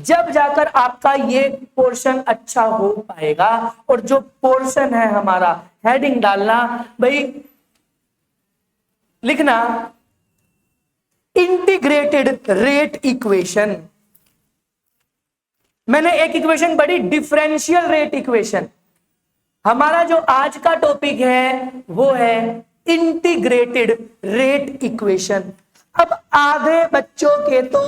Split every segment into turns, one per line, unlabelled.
जब जाकर आपका ये पोर्शन अच्छा हो पाएगा। और जो पोर्शन है हमारा, हेडिंग डालना भाई, लिखना इंटीग्रेटेड रेट इक्वेशन। मैंने एक इक्वेशन पढ़ी, डिफरेंशियल रेट इक्वेशन। हमारा जो आज का टॉपिक है वो है इंटीग्रेटेड रेट इक्वेशन। अब आधे बच्चों के तो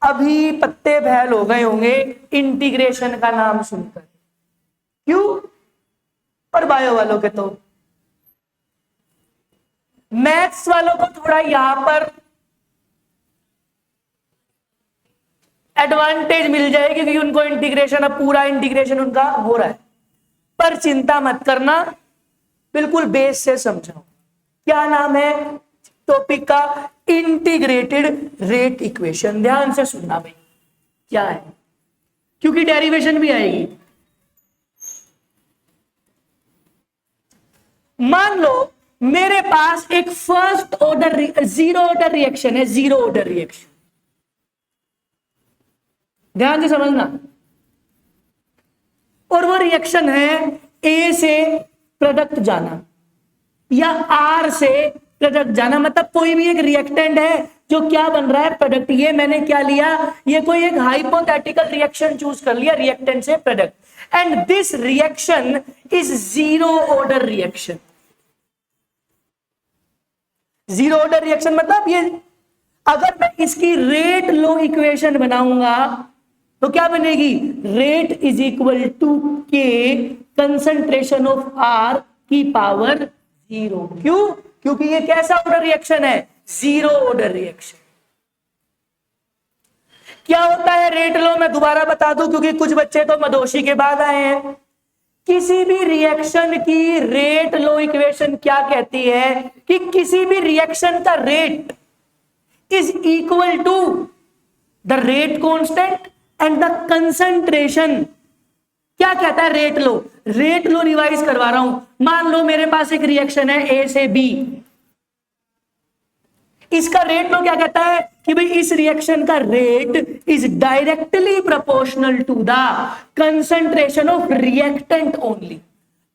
अभी पत्ते फैल हो गए होंगे इंटीग्रेशन का नाम सुनकर, क्यों? और बायो वालों के तो, मैथ्स वालों को थोड़ा यहां पर एडवांटेज मिल जाएगी क्योंकि उनको इंटीग्रेशन, अब पूरा इंटीग्रेशन उनका हो रहा है। पर चिंता मत करना, बिल्कुल बेस से समझाओ। क्या नाम है टॉपिक का? Integrated rate equation. ध्यान से सुनना भाई, क्या है, क्योंकि डेरिवेशन भी आएगी। मान लो मेरे पास एक first order zero order reaction है, जीरो ऑर्डर रिएक्शन। ध्यान से समझना। और वो रिएक्शन है ए से प्रोडक्ट जाना या आर से प्रोडक्ट जाना, मतलब कोई भी एक रिएक्टेंट है जो क्या बन रहा है, प्रोडक्ट। ये मैंने क्या लिया, ये कोई एक हाइपोथेटिकल रिएक्शन चूज कर लिया, रिएक्टेंट से product. And this reaction is zero order reaction. Zero order reaction मतलब ये, अगर मैं इसकी रेट लो इक्वेशन बनाऊंगा तो क्या बनेगी? रेट इज इक्वल टू के कंसंट्रेशन ऑफ आर की पावर जीरो। क्यों? क्योंकि ये कैसा ऑर्डर रिएक्शन है? Zero order reaction. क्या होता है रेट लो? मैं दोबारा बता दूं क्योंकि कुछ बच्चे तो मदोशी के बाद आए हैं। किसी भी रिएक्शन की रेट लो इक्वेशन क्या कहती है कि किसी भी रिएक्शन का rate is equal to the rate constant and the concentration. क्या कहता है rate law? Rate law revise करवा रहा हूं। मान लो मेरे पास एक रिएक्शन है ए से बी, इसका रेट लो क्या कहता है कि भाई इस रिएक्शन का rate is directly proportional to the concentration of reactant only.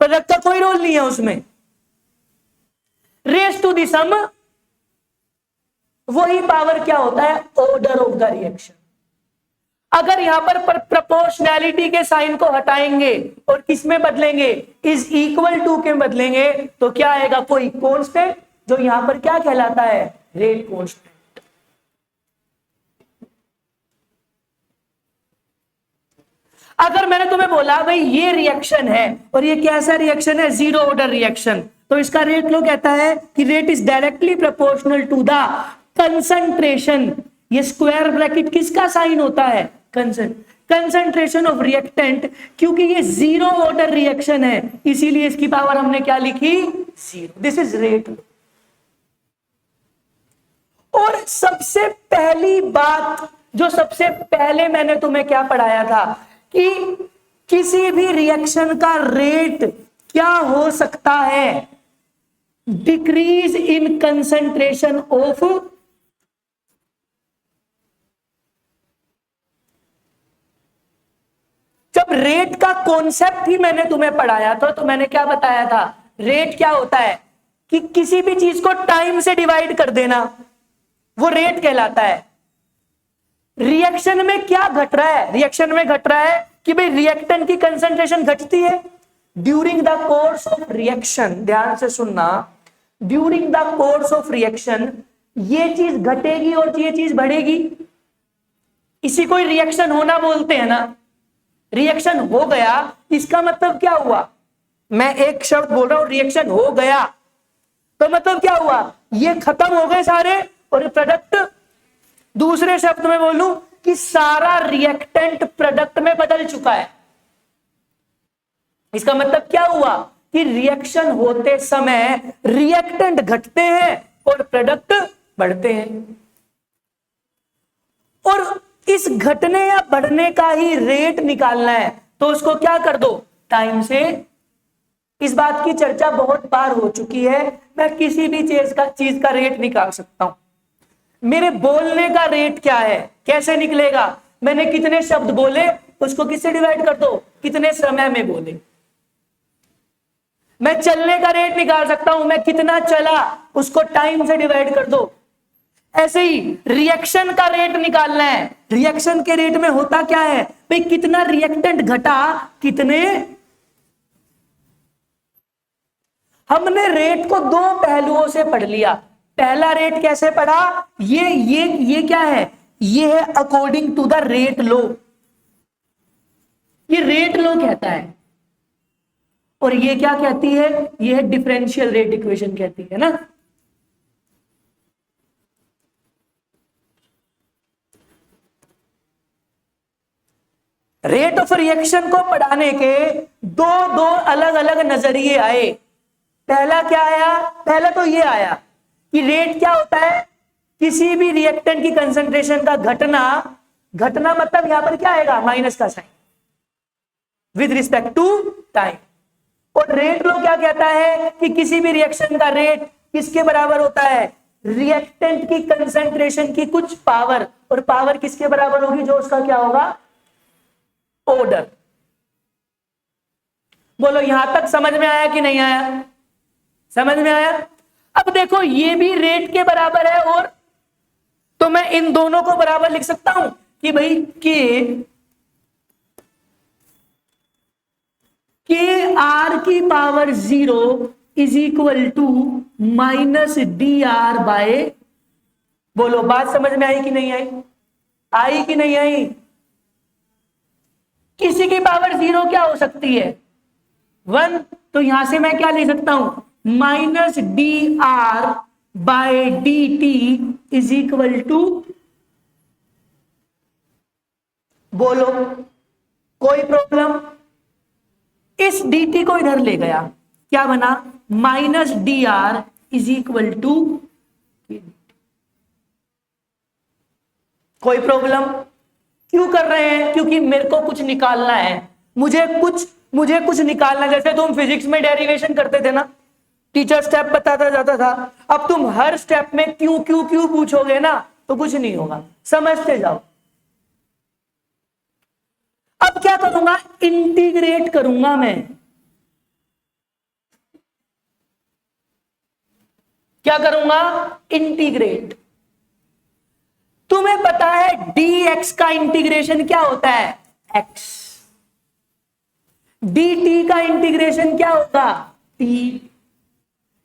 Product का कोई रोल नहीं है उसमें। रेस टू द सम, वही पावर क्या होता है? Order of the reaction. अगर यहां पर प्रोपोर्शनैलिटी के साइन को हटाएंगे और किसमें बदलेंगे? इज इक्वल टू के बदलेंगे तो क्या आएगा? कोई कांस्टेंट, जो यहां पर क्या कहलाता है? Rate constant. अगर मैंने तुम्हें बोला भाई ये रिएक्शन है और ये कैसा रिएक्शन है? जीरो ऑर्डर रिएक्शन, तो इसका रेट लो कहता है कि rate is directly proportional to the concentration. ये स्क्वायर ब्रैकेट किसका साइन होता है? Concentration of reactant. क्योंकि ये जीरो ऑर्डर रिएक्शन है इसीलिए इसकी पावर हमने क्या लिखी? जीरो। This is rate. और सबसे पहली बात जो सबसे पहले मैंने तुम्हें क्या पढ़ाया था कि किसी भी रिएक्शन का रेट क्या हो सकता है? डिक्रीज इन कंसंट्रेशन ऑफ, जब रेट का कॉन्सेप्ट ही मैंने तुम्हें पढ़ाया था तो मैंने क्या बताया था? रेट क्या होता है कि किसी भी चीज को टाइम से डिवाइड कर देना, वो रेट कहलाता है। रिएक्शन में क्या घट रहा है? रिएक्शन में घट रहा है कि भाई रिएक्टेंट की कंसंट्रेशन घटती है during the course of reaction. ध्यान से सुनना, during the course of reaction ये चीज घटेगी और ये चीज बढ़ेगी। इसी को रिएक्शन होना बोलते हैं ना। रिएक्शन हो गया इसका मतलब क्या हुआ? मैं एक शब्द बोल रहा हूं, रिएक्शन हो गया तो मतलब क्या हुआ? ये खत्म हो गए सारे और प्रोडक्ट। दूसरे शब्द में बोलूं कि सारा रिएक्टेंट प्रोडक्ट में बदल चुका है। इसका मतलब क्या हुआ कि रिएक्शन होते समय रिएक्टेंट घटते हैं और प्रोडक्ट बढ़ते हैं। और इस घटने या बढ़ने का ही रेट निकालना है तो उसको क्या कर दो? टाइम से। इस बात की चर्चा बहुत बार हो चुकी है। मैं किसी भी चीज का रेट निकाल सकता हूं। मेरे बोलने का रेट क्या है? कैसे निकलेगा? मैंने कितने शब्द बोले उसको किससे डिवाइड कर दो, कितने समय में बोले। मैं चलने का रेट निकाल सकता हूं, मैं कितना चला उसको टाइम से डिवाइड कर दो। ऐसे ही रिएक्शन का रेट निकालना है, रिएक्शन के रेट में होता क्या है भाई, कितना रिएक्टेंट घटा, कितने। हमने रेट को दो पहलुओं से पढ़ लिया। पहला रेट कैसे पढ़ा, ये क्या है, ये है according to the rate law, ये रेट लॉ कहता है। और ये क्या कहती है, ये है डिफरेंशियल रेट इक्वेशन कहती है ना। रेट ऑफ रिएक्शन को पढ़ाने के दो अलग अलग नजरिए आए। पहला क्या आया, पहला तो ये आया कि रेट क्या होता है, किसी भी रिएक्टेंट की कंसंट्रेशन का घटना, घटना मतलब यहां पर क्या आएगा, माइनस का sign with respect to time. और रेट लो क्या कहता है कि किसी भी रिएक्शन का रेट किसके बराबर होता है, रिएक्टेंट की कंसंट्रेशन की कुछ पावर, और पावर किसके बराबर होगी, जो उसका क्या होगा, ऑर्डर। बोलो यहां तक समझ में आया कि नहीं आया, समझ में आया। अब देखो ये भी रेट के बराबर है, और तो मैं इन दोनों को बराबर लिख सकता हूं कि भाई के आर की power 0 is equal to minus D R by, बोलो बात समझ में आई कि नहीं आई, आई कि नहीं आई। किसी की पावर 0 क्या हो सकती है, 1, तो यहां से मैं क्या ले सकता हूं, minus D R by D T is equal to, बोलो कोई प्रॉब्लम। इस dt को इधर ले गया, क्या बना, minus D R is equal to, कोई प्रॉब्लम। क्यों कर रहे हैं, क्योंकि मेरे को कुछ निकालना है, मुझे कुछ निकालना। जैसे तुम फिजिक्स में डेरिवेशन करते थे ना, टीचर स्टेप बताता जाता था, अब तुम हर स्टेप में क्यों क्यों क्यों पूछोगे ना, तो कुछ नहीं होगा, समझते जाओ। अब क्या करूंगा, इंटीग्रेट करूंगा मैं, क्या करूंगा, इंटीग्रेट। तुम्हें पता है dx का इंटीग्रेशन क्या होता है, x, dt का इंटीग्रेशन क्या होगा, t,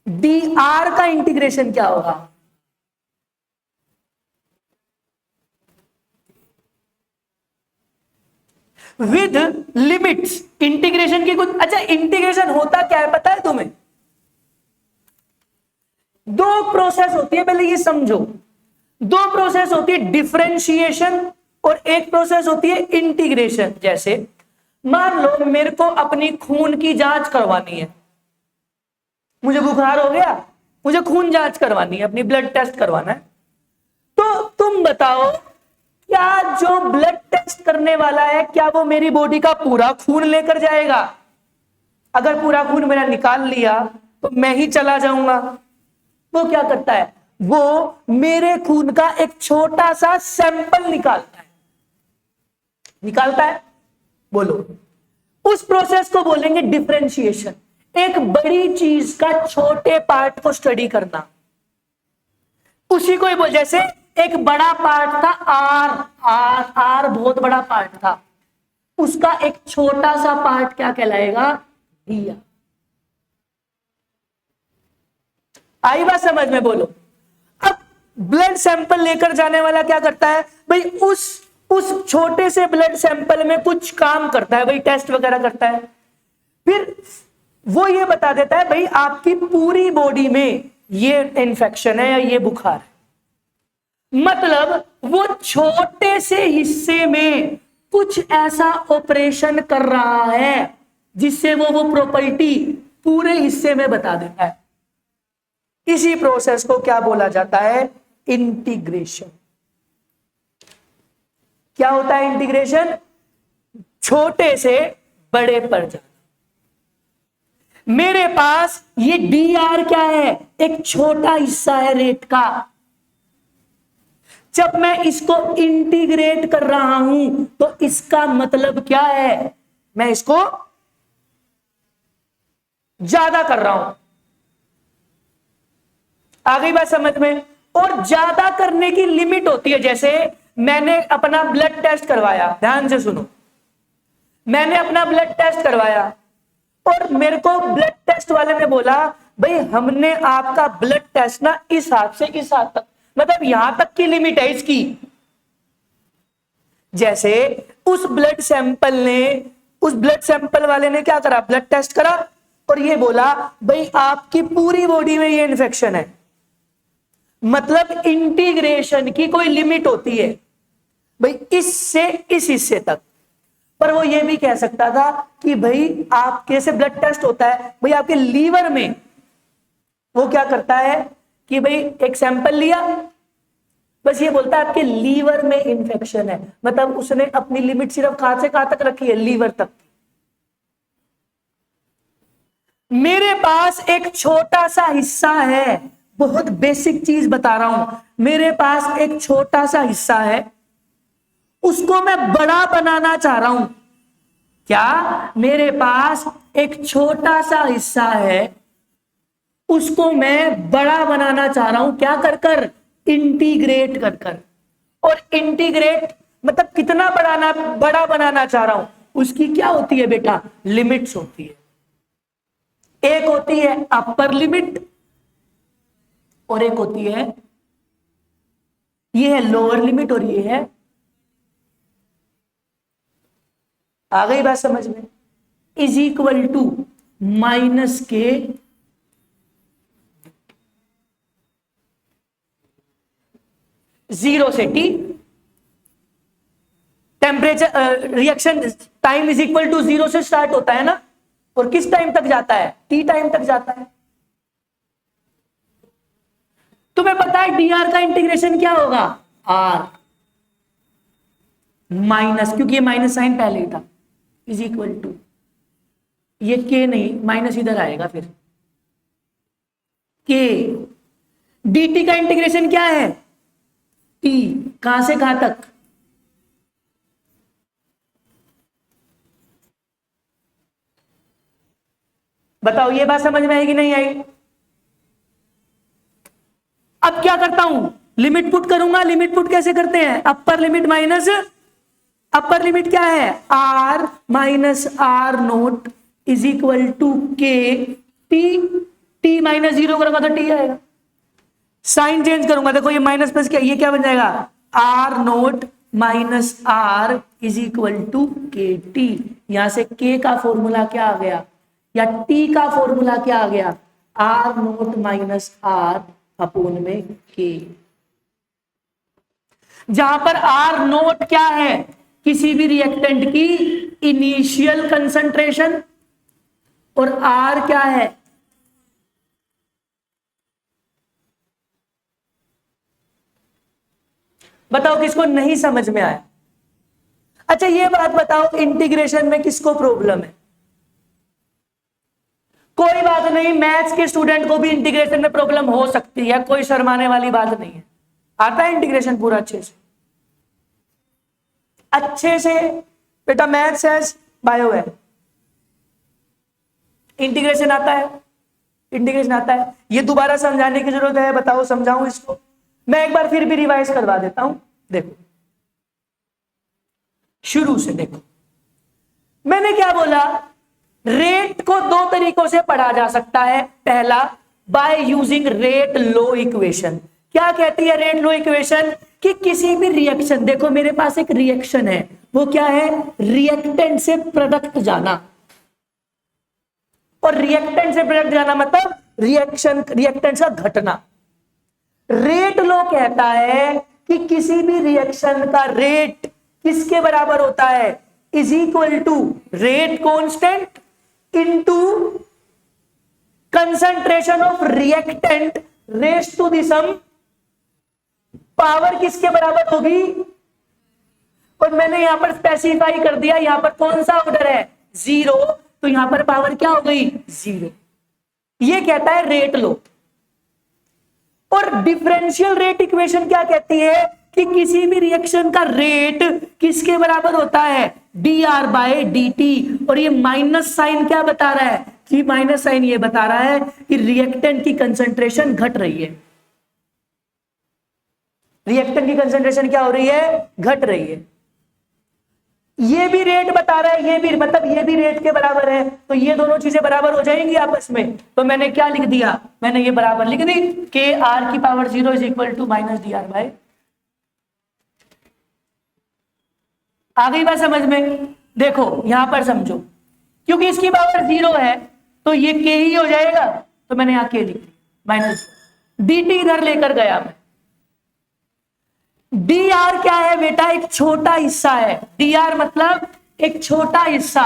dr का इंटीग्रेशन क्या होगा, विद लिमिट्स। इंटीग्रेशन की कुछ, अच्छा इंटीग्रेशन होता क्या है पता है तुम्हें, दो प्रोसेस होती है, पहले ये समझो, दो प्रोसेस होती है, डिफरेंशिएशन और एक प्रोसेस होती है इंटीग्रेशन। जैसे मान लो मेरे को अपनी खून की जांच करवानी है, मुझे बुखार हो गया, मुझे खून जांच करवानी है, अपनी ब्लड टेस्ट करवाना है, तो तुम बताओ क्या जो ब्लड टेस्ट करने वाला है, क्या वो मेरी बॉडी का पूरा खून लेकर जाएगा, अगर पूरा खून मेरा निकाल लिया तो मैं ही चला जाऊंगा। वो क्या करता है, वो मेरे खून का एक छोटा सा सैंपल निकालता है, बोलो उस प्रोसेस को बोलेंगे डिफरेंशिएशन। एक बड़ी चीज का छोटे पार्ट को स्टडी करना, उसी को ही बोल, जैसे एक बड़ा पार्ट था आर बहुत बड़ा पार्ट था, उसका एक छोटा सा पार्ट क्या कहलाएगा, डी। आई बात समझ में, बोलो। अब ब्लड सैंपल लेकर जाने वाला क्या करता है भाई, उस छोटे से ब्लड सैंपल में कुछ काम करता है भाई, टेस्ट वगैरह करता है, फिर वो ये बता देता है भाई आपकी पूरी बॉडी में ये इन्फेक्शन है या ये बुखार है। मतलब वो छोटे से हिस्से में कुछ ऐसा ऑपरेशन कर रहा है जिससे वो प्रॉपर्टी पूरे हिस्से में बता देता है। इसी प्रोसेस को क्या बोला जाता है, इंटीग्रेशन। क्या होता है इंटीग्रेशन, छोटे से बड़े पर जाना। मेरे पास ये डी आर क्या है, एक छोटा हिस्सा है रेट का, जब मैं इसको इंटीग्रेट कर रहा हूं तो इसका मतलब क्या है, मैं इसको ज्यादा कर रहा हूं। आ गई बात समझ में। और ज्यादा करने की लिमिट होती है। जैसे मैंने अपना ब्लड टेस्ट करवाया, ध्यान से सुनो, मैंने अपना ब्लड टेस्ट करवाया और मेरे को ब्लड टेस्ट वाले ने बोला भाई हमने आपका ब्लड टेस्ट ना इस हाथ से इस हाथ तक, मतलब यहां तक की लिमिट है इसकी। जैसे उस ब्लड सैंपल वाले ने क्या करा, ब्लड टेस्ट करा और ये बोला भाई आपकी पूरी बॉडी में ये इन्फेक्शन है। मतलब इंटीग्रेशन की कोई लिमिट होती है भाई, इससे इस हिस्से तक। पर वो ये भी कह सकता था कि भाई आप कैसे ब्लड टेस्ट होता है भाई आपके लीवर में, वो क्या करता है कि भाई एक सैंपल लिया, बस ये बोलता है आपके लीवर में इंफेक्शन है। मतलब उसने अपनी लिमिट सिर्फ कहां से कहां तक रखी है, लीवर तक। मेरे पास एक छोटा सा हिस्सा है, बहुत बेसिक चीज बता रहा हूं, मेरे पास एक छोटा सा हिस्सा है, उसको मैं बड़ा बनाना चाह रहा हूं। क्या, मेरे पास एक छोटा सा हिस्सा है, उसको मैं बड़ा बनाना चाह रहा हूं, क्या कर कर, इंटीग्रेट कर कर। और इंटीग्रेट मतलब कितना बड़ा बनाना चाह रहा हूं, उसकी क्या होती है बेटा, लिमिट्स होती है। एक होती है अपर लिमिट और एक होती है, ये है लोअर लिमिट और ये है, आ गई बात समझ में, is equal to minus K zero से T, temperature reaction time is equal to zero से स्टार्ट होता है ना, और किस टाइम तक जाता है, टी टाइम तक जाता है। तुम्हें पता है dr का इंटीग्रेशन क्या होगा, r माइनस, क्योंकि ये माइनस साइन पहले ही था, इज इक्वल टू, ये k नहीं, माइनस इधर आएगा फिर k। dt का इंटीग्रेशन क्या है, t, कहां से कहां तक, बताओ ये बात समझ में आएगी नहीं आई। अब क्या करता हूं, लिमिट पुट करूंगा। लिमिट पुट कैसे करते हैं, upper limit minus, upper limit क्या है, r minus R naught is equal to K T, T minus zero करूंगा तो टी आएगा, साइन चेंज करूंगा, देखो ये माइनस प्लस क्या, ये क्या बन जाएगा, R naught minus R is equal to K T. यहां से के का फॉर्मूला क्या आ गया, या टी का फॉर्मूला क्या आ गया, R naught minus R upon में के। जहां पर आर नोट क्या है, किसी भी रिएक्टेंट की इनिशियल कंसंट्रेशन, और आर क्या है, बताओ किसको नहीं समझ में आया। अच्छा ये बात बताओ, इंटीग्रेशन में किसको प्रॉब्लम है, कोई बात नहीं, मैथ्स के स्टूडेंट को भी इंटीग्रेशन में प्रॉब्लम हो सकती है, कोई शर्माने वाली बात नहीं है। आता है इंटीग्रेशन पूरा अच्छे से, अच्छे से बेटा, मैथ्स है, बायो है, इंटीग्रेशन आता है, इंटीग्रेशन आता है। ये दोबारा समझाने की जरूरत है, बताओ समझाऊं इसको, मैं एक बार फिर भी रिवाइज करवा देता हूं। देखो शुरू से देखो, मैंने क्या बोला, रेट को दो तरीकों से पढ़ा जा सकता है। पहला, by using rate low equation. क्या कहती है रेट लो इक्वेशन, कि किसी भी रिएक्शन, देखो मेरे पास एक रिएक्शन है, वो क्या है, रिएक्टेंट से प्रोडक्ट जाना, और रिएक्टेंट से प्रोडक्ट जाना मतलब रिएक्टेंट का घटना। रेट लो कहता है कि किसी भी रिएक्शन का रेट किसके बराबर होता है, is equal to rate constant into concentration of reactant raise to the some. Power किसके बराबर होगी, और मैंने यहां पर स्पेसिफाई कर दिया, यहां पर कौन सा ऑर्डर है, जीरो, तो यहां पर पावर क्या हो गई, जीरो। ये कहता है रेट लो। और डिफरेंशियल रेट इक्वेशन क्या कहती है, कि किसी भी रिएक्शन का रेट किसके बराबर होता है, dr बाय dt। और ये माइनस साइन क्या बता रहा है, कि माइनस साइन ये बता रहा है कि रिएक्टेंट की कंसंट्रेशन घट रही है। रिएक्टेंट की कंसंट्रेशन क्या हो रही है, घट रही है। ये भी रेट बता रहा है, ये भी मतलब ये भी रेट के बराबर है, तो ये दोनों चीजें बराबर हो जाएंगी आपस में। तो मैंने क्या लिख दिया, मैंने ये बराबर लिख दी के आर की power 0 is equal to minus D R by. आ गई बात समझ में? देखो यहां पर समझो, क्योंकि इसकी पावर 0 है तो ये के ही हो जाएगा, तो मैंने यहां के लिख दिया माइनस डी टी इधर लेकर गया मैं। डी आर क्या है बेटा, एक छोटा हिस्सा है। डी आर मतलब एक छोटा हिस्सा।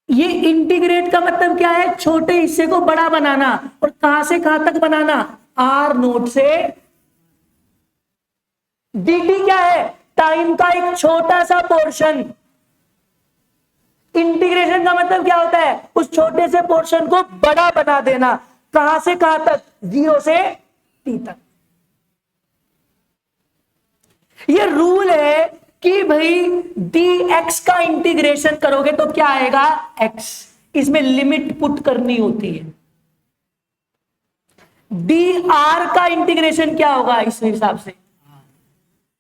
ये इंटीग्रेट का मतलब क्या है, छोटे हिस्से को बड़ा बनाना। और कहां से कहां तक बनाना, आर नोट से। dt क्या है, टाइम का एक छोटा सा पोर्शन। इंटीग्रेशन का मतलब क्या होता है, उस छोटे से पोर्शन को बड़ा बना देना। कहां से कहां तक, 0 से t तक। ये रूल है कि भाई dx का इंटीग्रेशन करोगे तो क्या आएगा, x। इसमें लिमिट पुट करनी होती है। dr का इंटीग्रेशन क्या होगा, इस हिसाब से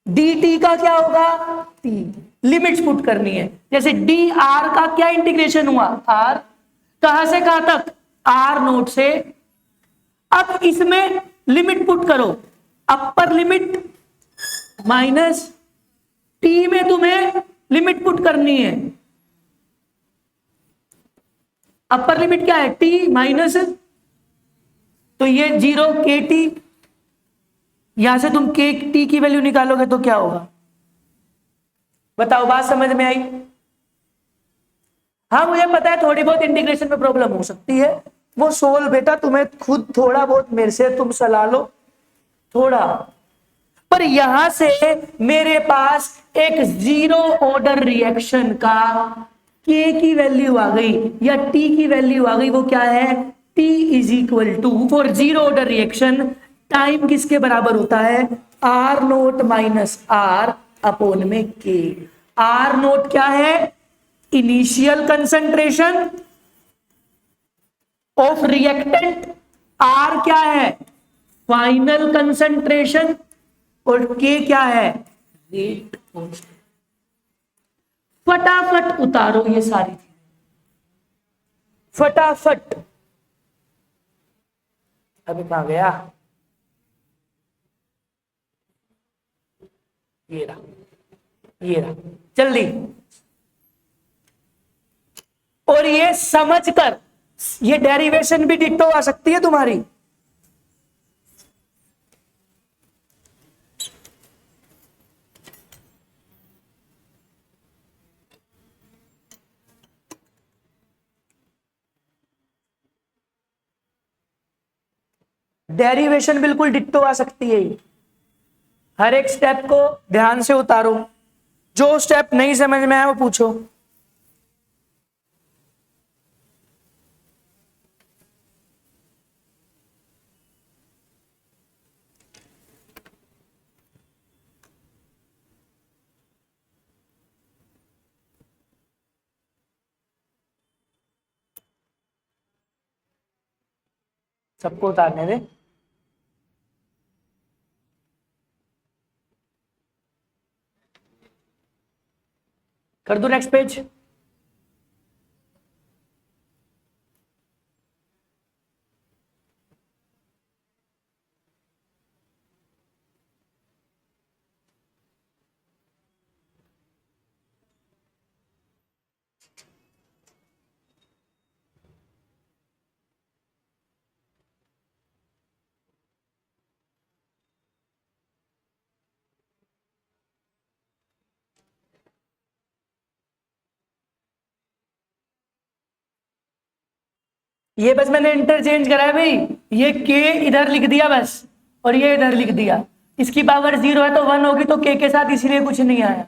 dt का क्या होगा, t। लिमिट्स पुट करनी है। जैसे dr का क्या इंटीग्रेशन हुआ, r। कहां से कहां तक, r नोट से। अब इसमें लिमिट पुट करो, अपर लिमिट माइनस टी में तुम्हें लिमिट पुट करनी है। अपर लिमिट क्या है, टी माइनस, तो ये 0 के टी। यहां से तुम के टी की वैल्यू निकालोगे तो क्या होगा, बताओ, बात समझ में आई? हाँ मुझे पता है थोड़ी बहुत इंटीग्रेशन में प्रॉब्लम हो सकती है, वो सोल्व बेटा तुम्हें खुद थोड़ा बहुत मेरे से तुम सलाह लो थोड़ा। पर यहां से मेरे पास एक 0 ऑर्डर रिएक्शन का के की वैल्यू आ गई या टी की वैल्यू आ गई। वो क्या है, T is equal to, for 0 order reaction time किसके बराबर होता है, R naught minus R upon में के। आर नोट क्या है, initial concentration of reactant. R क्या है, फाइनल कंसंट्रेशन। और के क्या है, रेट कांस्टेंट। फटाफट उतारो ये सारी चीजें, फटाफट। अभी कहां गया, ये रहा जल्दी। और ये समझकर, ये डेरिवेशन भी डिट्टो आ सकती है तुम्हारी। डेरिवेशन बिल्कुल डिट्टो आ सकती है। हर एक स्टेप को ध्यान से उतारो, जो स्टेप नहीं समझ में आया वो पूछो। सबको उतारने दे। कर दो नेक्स्ट पेज। ये बस मैंने इंटरचेंज करा है भाई, ये के इधर लिख दिया बस और ये इधर लिख दिया। इसकी पावर 0 है तो 1 होगी, तो के साथ इसीलिए कुछ नहीं आया।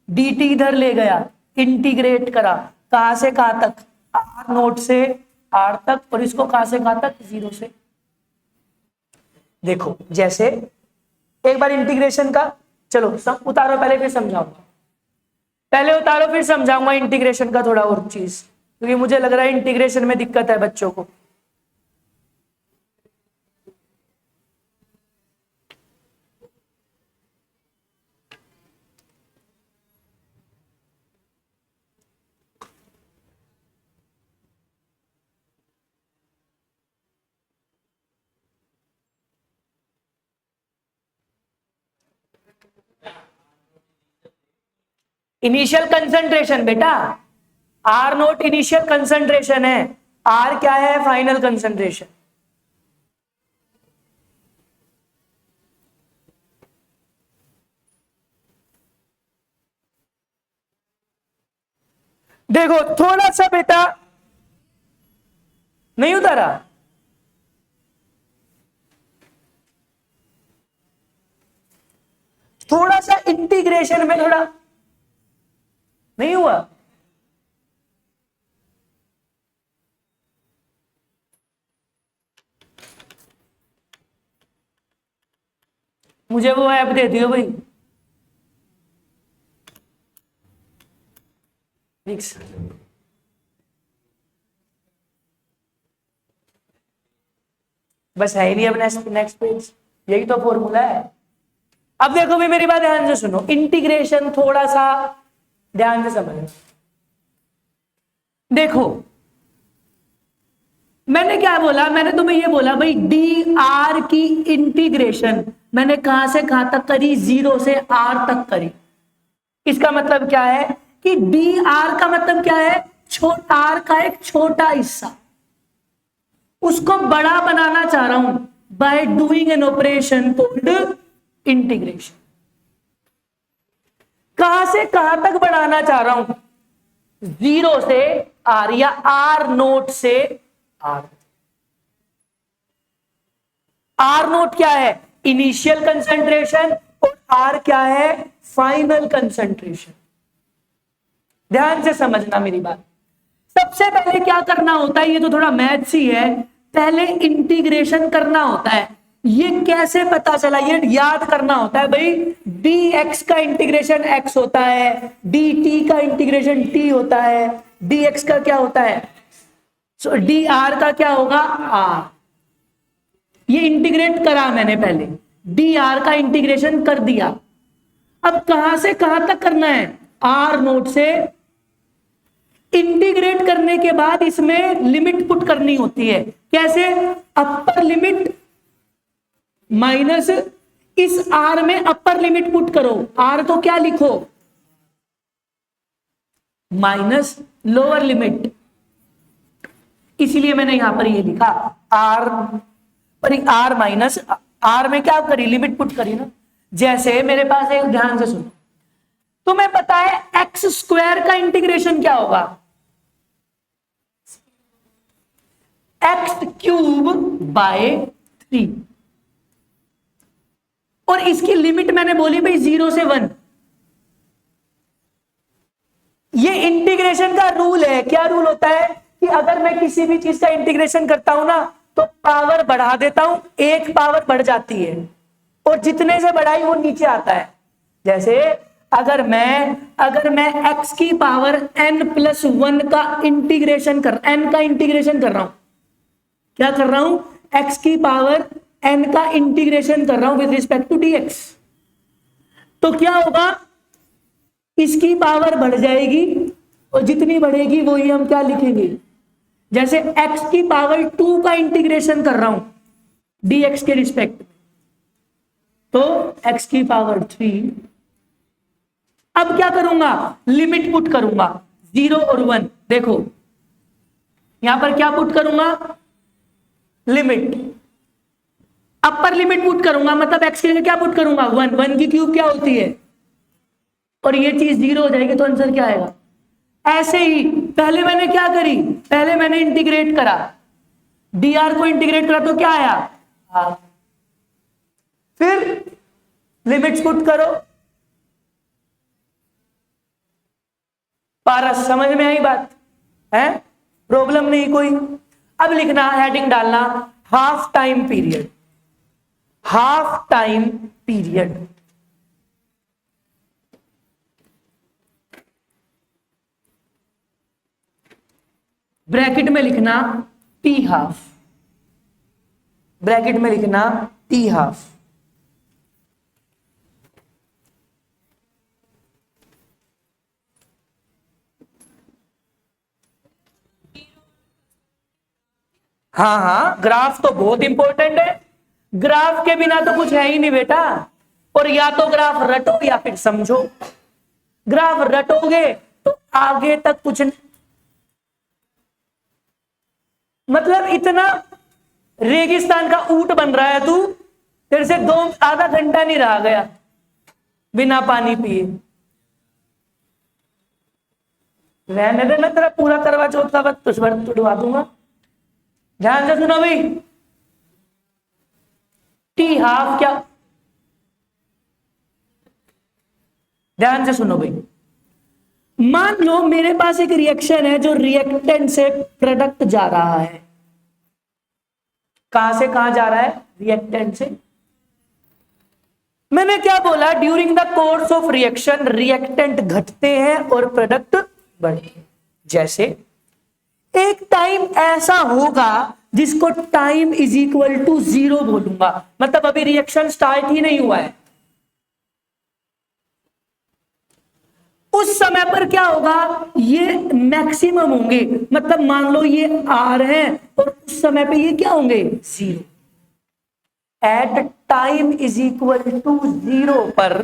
dt इधर ले गया, इंटीग्रेट करा, कहां से कहां तक, आर नोट से आर तक, और इसको कहां से कहां तक, 0 से। देखो जैसे एक बार इंटीग्रेशन का, चलो उतारो पहले फिर समझाऊंगा, पहले उतारो फिर समझाऊंगा इंटीग्रेशन का थोड़ा और चीज, क्योंकि मुझे लग रहा है इंटीग्रेशन में दिक्कत है बच्चों को। इनिशियल कंसंट्रेशन बेटा, आर नोट इनिशियल कंसंट्रेशन है, आर क्या है, फाइनल कंसंट्रेशन। देखो थोड़ा सा बेटा नहीं उतारा, थोड़ा सा इंटीग्रेशन में थोड़ा नहीं हुआ। मुझे वो ऐप दे दियो भाई, बस है ही नहीं। अब नेक्स्ट पेज, यही तो फॉर्मूला है। अब देखो भी मेरी बात ध्यान से सुनो, इंटीग्रेशन थोड़ा सा ध्यान से समझना। देखो मैंने क्या बोला, मैंने तुम्हें ये बोला भाई डी आर की इंटीग्रेशन मैंने कहां से कहां तक करी, 0 से r तक करी। इसका मतलब क्या है कि डी आर का मतलब क्या है, आर का एक छोटा हिस्सा, उसको बड़ा बनाना चाह रहा हूं by doing an operation called integration. कहां से कहां तक बढ़ाना चाह रहा हूं, 0 से r या r नोट से r। r नोट क्या है, इनिशियल कंसंट्रेशन, और r क्या है, फाइनल कंसंट्रेशन। ध्यान से समझना मेरी बात। सबसे पहले क्या करना होता है, ये तो थोड़ा मैथ्स ही है, पहले इंटीग्रेशन करना होता है। ये कैसे पता चला, ये याद करना होता है भाई, dx का इंटीग्रेशन x होता है, dt का इंटीग्रेशन t होता है, dx का क्या होता है, dr का क्या होगा, r। ये इंटीग्रेट करा मैंने पहले, dr का इंटीग्रेशन कर दिया। अब कहां से कहां तक करना है, r नोट से। इंटीग्रेट करने के बाद इसमें लिमिट पुट करनी होती है, कैसे, अपर लिमिट माइनस इस r में अपर लिमिट पुट करो, r तो क्या लिखो, माइनस लोअर लिमिट, इसीलिए मैंने यहां पर ये लिखा r पर, r माइनस r में क्या करी, लिमिट पुट करी ना। जैसे मेरे पास एक, ध्यान से सुनो, तुम्हें पता है एक्स स्क्वायर का इंटीग्रेशन क्या होगा, एक्स क्यूब बाय 3, और इसकी लिमिट मैंने बोली भाई 0 से 1। ये इंटीग्रेशन का रूल है, क्या रूल होता है कि अगर मैं किसी भी चीज का इंटीग्रेशन करता हूं ना, तो पावर बढ़ा देता हूं, एक पावर बढ़ जाती है, और जितने से बढ़ाई वो नीचे आता है। जैसे अगर मैं x की पावर n+1 का इंटीग्रेशन n का इंटीग्रेशन कर रहा हूं, क्या कर रहा हूं, x की पावर n का इंटीग्रेशन कर रहा हूं विद रिस्पेक्ट टू dx, तो क्या होगा, इसकी पावर बढ़ जाएगी, और जितनी बढ़ेगी वही हम क्या लिखेंगे। जैसे x की पावर 2 का इंटीग्रेशन कर रहा हूं dx के रिस्पेक्ट, तो x की पावर 3। अब क्या करूंगा, लिमिट पुट करूंगा 0 और 1। देखो यहां पर क्या पुट करूंगा, लिमिट, अपर लिमिट पुट करूंगा, मतलब x के लिए क्या पुट करूंगा, 1, 1 की क्यूब क्या होती है, और ये चीज 0 हो जाएगी, तो आंसर क्या आएगा। ऐसे ही पहले मैंने क्या करी, पहले मैंने इंटीग्रेट करा, dr को इंटीग्रेट करा तो क्या आया, फिर लिमिट्स पुट करो। पारस समझ में आई बात है, प्रॉब्लम नहीं कोई। अब लिखना, हेडिंग डालना, half time period. Half time period. Bracket में लिखना टी हाफ, ब्रैकेट में लिखना टी हाफ। हाँ हाँ, ग्राफ तो बहुत इंपॉर्टेंट है, ग्राफ के बिना तो कुछ है ही नहीं बेटा। और या तो ग्राफ रटो या फिर समझो। ग्राफ रटोगे तो आगे तक कुछ मतलब इतना रेगिस्तान का ऊंट बन रहा है तू, तेरे से आधा घंटा नहीं रहा गया बिना पानी पिए। रहने देना, तेरा पूरा करवा चौथ का वक्त तुड़वा दूंगा। ध्यान से सुनो भाई, टी हाफ क्या, ध्यान से सुनो भाई। मान लो मेरे पास एक रिएक्शन है जो रिएक्टेंट से प्रोडक्ट जा रहा है। कहां से कहां जा रहा है? रिएक्टेंट से। मैंने क्या बोला? During the course of reaction reactant घटते हैं और प्रोडक्ट बढ़ते हैं। जैसे एक टाइम ऐसा होगा जिसको टाइम इज इक्वल टू 0 बोलूंगा, मतलब अभी रिएक्शन स्टार्ट ही नहीं हुआ है। उस समय पर क्या होगा? ये मैक्सिमम होंगे, मतलब मान लो ये आर है और उस समय पे ये क्या होंगे? 0। At time is equal to 0 पर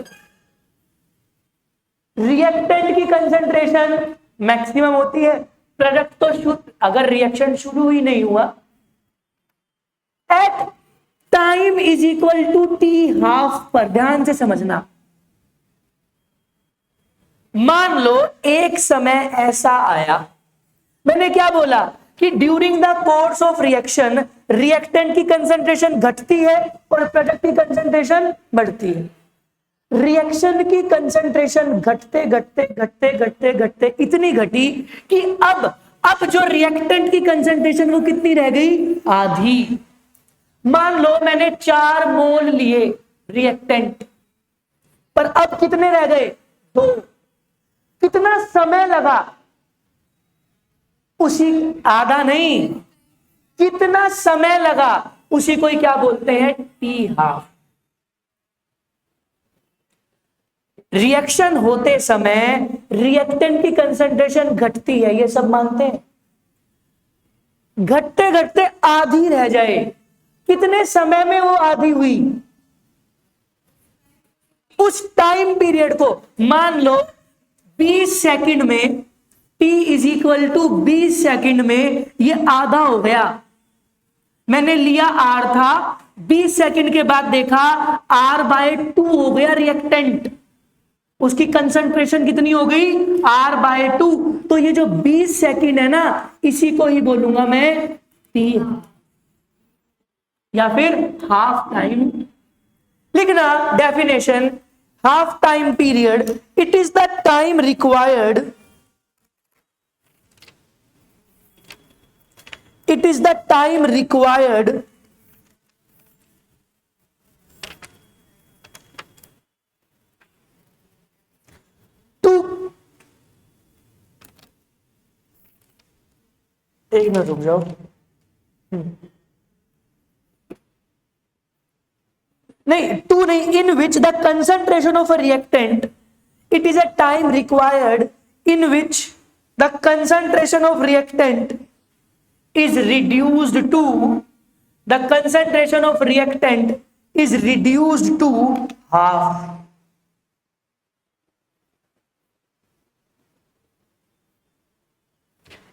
रिएक्टेंट की कंसेंट्रेशन मैक्सिमम होती है, प्रोडक्ट तो शुरू, अगर रिएक्शन शुरू ही नहीं हुआ। At time is equal to T half पर, ध्यान से समझना। मान लो एक समय ऐसा आया, मैंने क्या बोला कि during the course of reaction reactant की कंसेंट्रेशन घटती है और प्रोडक्ट की कंसेंट्रेशन बढ़ती है। रिएक्शन की कंसेंट्रेशन घटते घटते घटते घटते घटते इतनी घटी कि अब जो रिएक्टेंट की कंसेंट्रेशन वो कितनी रह गई? आधी। मान लो मैंने 4 मोल लिए रिएक्टेंट, पर अब कितने रह गए? 2। कितना समय लगा? उसी आधा नहीं, कितना समय लगा उसी को ही क्या बोलते हैं? T half. रिएक्शन होते समय रिएक्टेंट की कंसेंट्रेशन घटती है, ये सब मानते हैं। घटते घटते आधी रह जाए, कितने समय में वो आधी हुई? उस टाइम पीरियड को मान लो 20 सेकंड में, T is equal to 20 second में ये आधा हो गया। मैंने लिया R था, 20 सेकंड के बाद देखा R/2 हो गया रिएक्टेंट, उसकी कंसंट्रेशन कितनी हो गई? R/2। तो ये जो 20 सेकंड है ना, इसी को ही बोलूंगा मैं T या फिर हाफ टाइम। लिखना definition, half time period, it is the time required, it is the time required to, एक मिनट रुक जाओ, नहीं टू नहीं, in which the concentration of a reactant, it is a time required in which the concentration of reactant is reduced to, the concentration of reactant is reduced to half.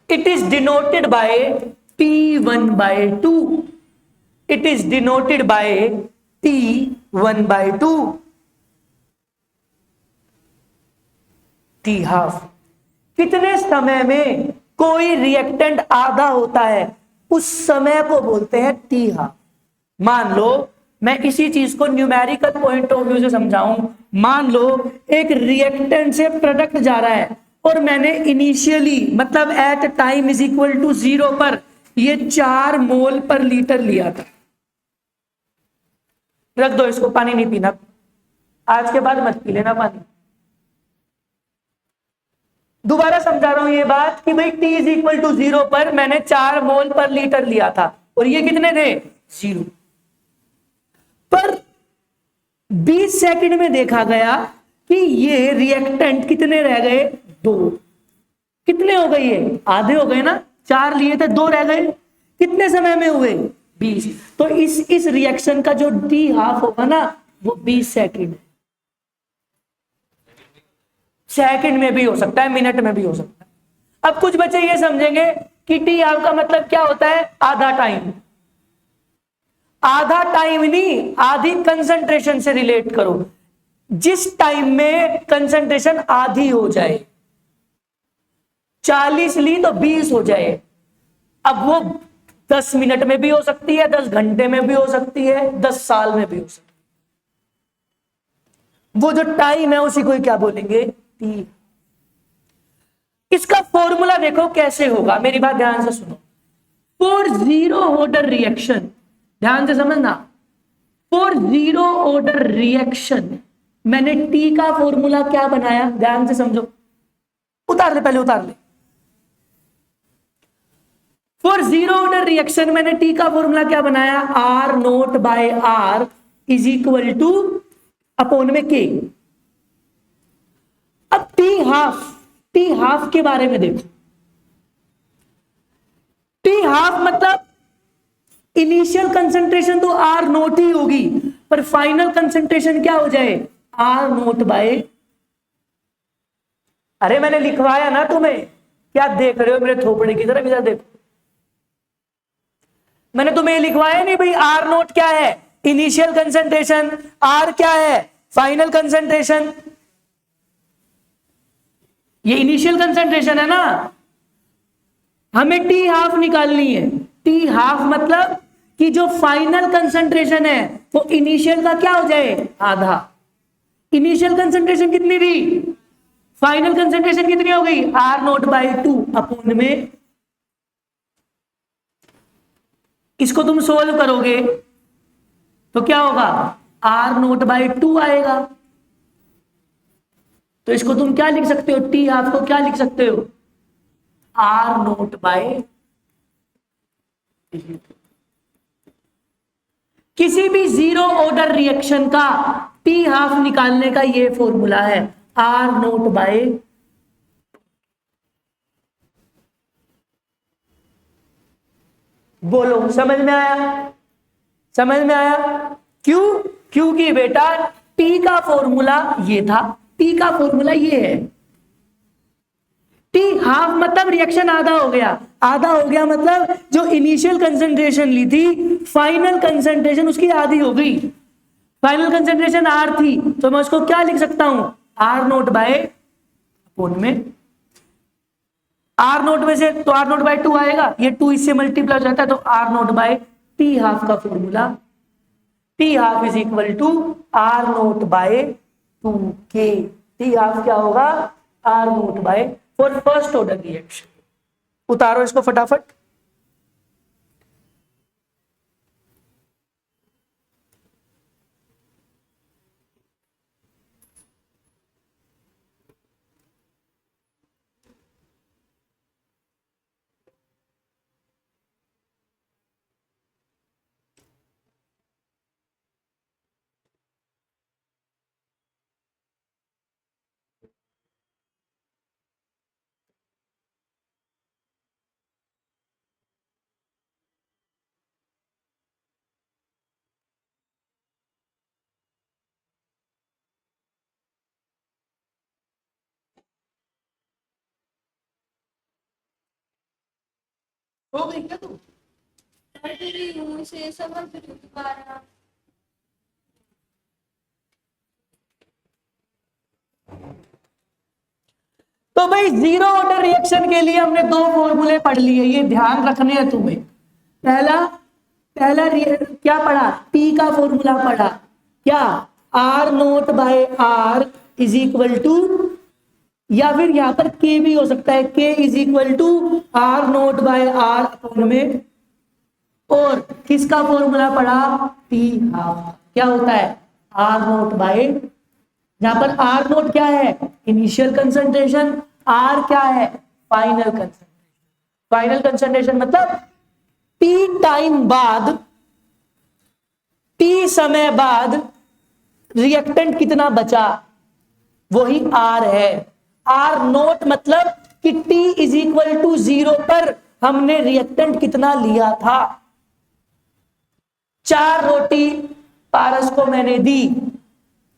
It is denoted by T1/2. It is denoted by T1/2. T half. कितने समय में कोई reactant आधा होता है, उस समय को बोलते हैं टी हाफ। मान लो मैं इसी चीज को न्यूमेरिकल पॉइंट ऑफ व्यू से समझाऊं। मान लो एक रिएक्टेंट से प्रोडक्ट जा रहा है और मैंने इनिशियली मतलब at time is equal to 0 पर ये 4 मोल पर लीटर लिया था। रख दो इसको, पानी नहीं पीना आज के बाद, मत पी लेना पानी। दोबारा समझा रहा हूं ये बात कि भाई t इज इक्वल टू 0 पर मैंने 4 मोल पर लीटर लिया था और ये कितने थे 0 पर 20 सेकंड में देखा गया कि ये रिएक्टेंट कितने रह गए 2। कितने हो गए ये आधे हो गए ना, 4 लिए थे 2 रह गए, कितने समय में हुए 20। तो इस रिएक्शन का जो टी हाफ होगा ना वो 20 सेकंड, सेकंड में भी हो सकता है, मिनट में भी हो सकता है। अब कुछ बच्चे ये समझेंगे कि टी हाफ का मतलब क्या होता है, आधा टाइम। आधा टाइम नहीं, आधी कंसंट्रेशन से रिलेट करो, जिस टाइम में कंसंट्रेशन आधी हो जाए, 40 ली तो 20 हो जाए। अब वो 10 मिनट में भी हो सकती है, 10 घंटे में भी हो सकती है, 10 साल में भी हो सकती है। वो जो टाइम है उसी को क्या बोलेंगे टी। इसका फॉर्मूला देखो कैसे होगा, मेरी बात ध्यान से सुनो। फॉर जीरो ऑर्डर रिएक्शन, ध्यान से समझना, फॉर जीरो ऑर्डर रिएक्शन मैंने टी का फॉर्मूला क्या बनाया, ध्यान से समझो, उतार ले पहले, उतार ले। फॉर जीरो ऑर्डर रिएक्शन मैंने टी का फॉर्मूला क्या बनाया, R naught by R is equal to upon में के। अब टी हाफ के बारे में देखो। टी हाफ मतलब इनिशियल कंसंट्रेशन तो आर नोट ही होगी, पर फाइनल कंसंट्रेशन क्या हो जाए आर नोट बाय। अरे मैंने लिखवाया ना तुम्हें, क्या देख रहे हो मेरे थोपड़े की तरफ, इधर देखो। मैंने तुम्हें लिखवाया नहीं भाई, आर नोट क्या है इनिशियल कंसंट्रेशन, आर क्या है फाइनल कंसंट्रेशन। ये इनिशियल कंसंट्रेशन है ना, हमें टी हाफ निकालनी है। टी हाफ मतलब कि जो फाइनल कंसंट्रेशन है वो इनिशियल का क्या हो जाए आधा। इनिशियल कंसंट्रेशन कितनी थी, फाइनल कंसंट्रेशन कितनी हो गई आर नोट बाई 2 अपॉन में। इसको तुम सोल्व करोगे तो क्या होगा आर नोट बाई 2 आएगा। तो इसको तुम क्या लिख सकते हो, टी हाफ को क्या लिख सकते हो आर नोट बाय। किसी भी जीरो ऑर्डर रिएक्शन का टी हाफ निकालने का ये फॉर्मूला है आर नोट बाय। बोलो समझ में आया, समझ में आया। क्यों, क्योंकि बेटा टी का फॉर्मूला ये था, टी का फॉर्मूला ये है। टी हाफ मतलब रिएक्शन आधा हो गया, आधा हो गया मतलब जो इनिशियल कंसंट्रेशन ली थी फाइनल कंसंट्रेशन उसकी आधी हो गई। फाइनल कंसंट्रेशन आर थी तो मैं उसको क्या लिख सकता हूं आर नोट बाय अपॉन में। आर नोट में से तो आर नोट बाय 2 आएगा, ये 2 इससे मल्टीप्लाई हो जाता है तो R naught by T half का formula T half is equal to R naught by 2k। T half क्या होगा R naught by for first order reaction. उतारो इसको फटाफट। हो गई क्या तू?
से समझ दोबारा।
तो भाई जीरो ऑर्डर रिएक्शन के लिए हमने 2 फॉर्मूले पढ़ लिए, ये ध्यान रखने हैं तुम्हें। पहला क्या पढ़ा, टी का फॉर्मूला पढ़ा, क्या R naught by R is equal to, या फिर यहां पर के भी हो सकता है, K is equal to R naught by R upon में। और किसका फॉर्मूला पढ़ा टी हाफ। क्या होता है, आर नोट बाय, जहां पर आर नोट क्या है, इनिशियल कंसंट्रेशन, आर क्या है, फाइनल कंसंट्रेशन। फाइनल कंसंट्रेशन मतलब टी टाइम बाद, टी समय बाद रिएक्टेंट कितना बचा, वही आर है। आर नोट मतलब कि टी इज इक्वल टू 0 पर हमने रिएक्टेंट कितना लिया था। 4 रोटी पारस को मैंने दी,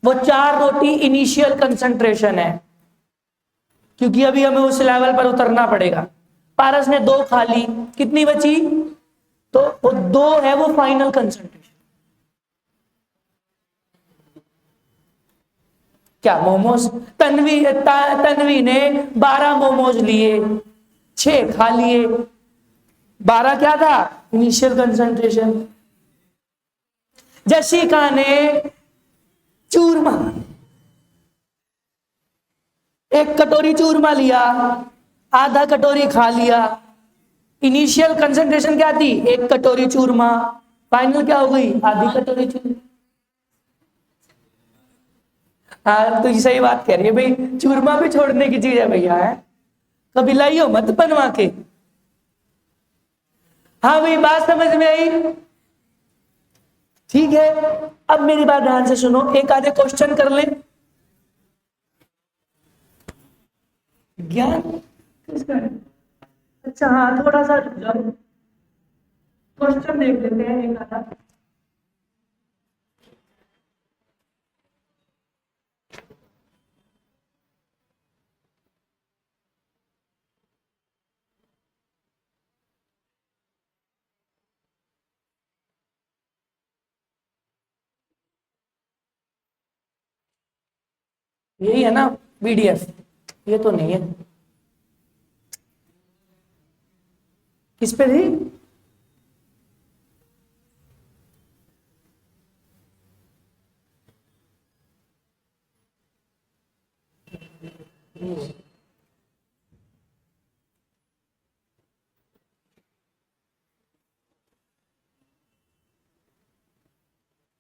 वो 4 रोटी इनिशियल कंसंट्रेशन है, क्योंकि अभी हमें उस लेवल पर उतरना पड़ेगा। पारस ने 2 खा ली, कितनी बची, तो वो 2 है, वो फाइनल कंसंट्रेशन। क्या मोमोज, तन्वी ने 12 मोमोज लिए, 6 खा लिए, 12 क्या था, इनिशियल कंसंट्रेशन। जशिका ने चूरमा, 1 कटोरी चूरमा लिया, आधा कटोरी खा लिया, इनिशियल कंसंट्रेशन क्या थी, 1 कटोरी चूरमा, फाइनल क्या हो गई, आधी कटोरी चूरमा। हाँ तो सही बात कह रही है भाई, चूरमा भी छोड़ने की चीज है भैया, है कभी लाइयो मत बनवा के। हाँ भाई बात समझ में आई, ठीक है। अब मेरी बात ध्यान से सुनो, एक आधे क्वेश्चन कर ले। ज्ञान किसका है, अच्छा हाँ थोड़ा सा क्वेश्चन देख लेते हैं एक आधा। यही है ना पीडीएफ, ये तो नहीं है, किस पे थी,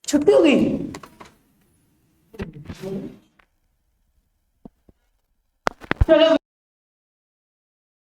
छुट्टी हो गई।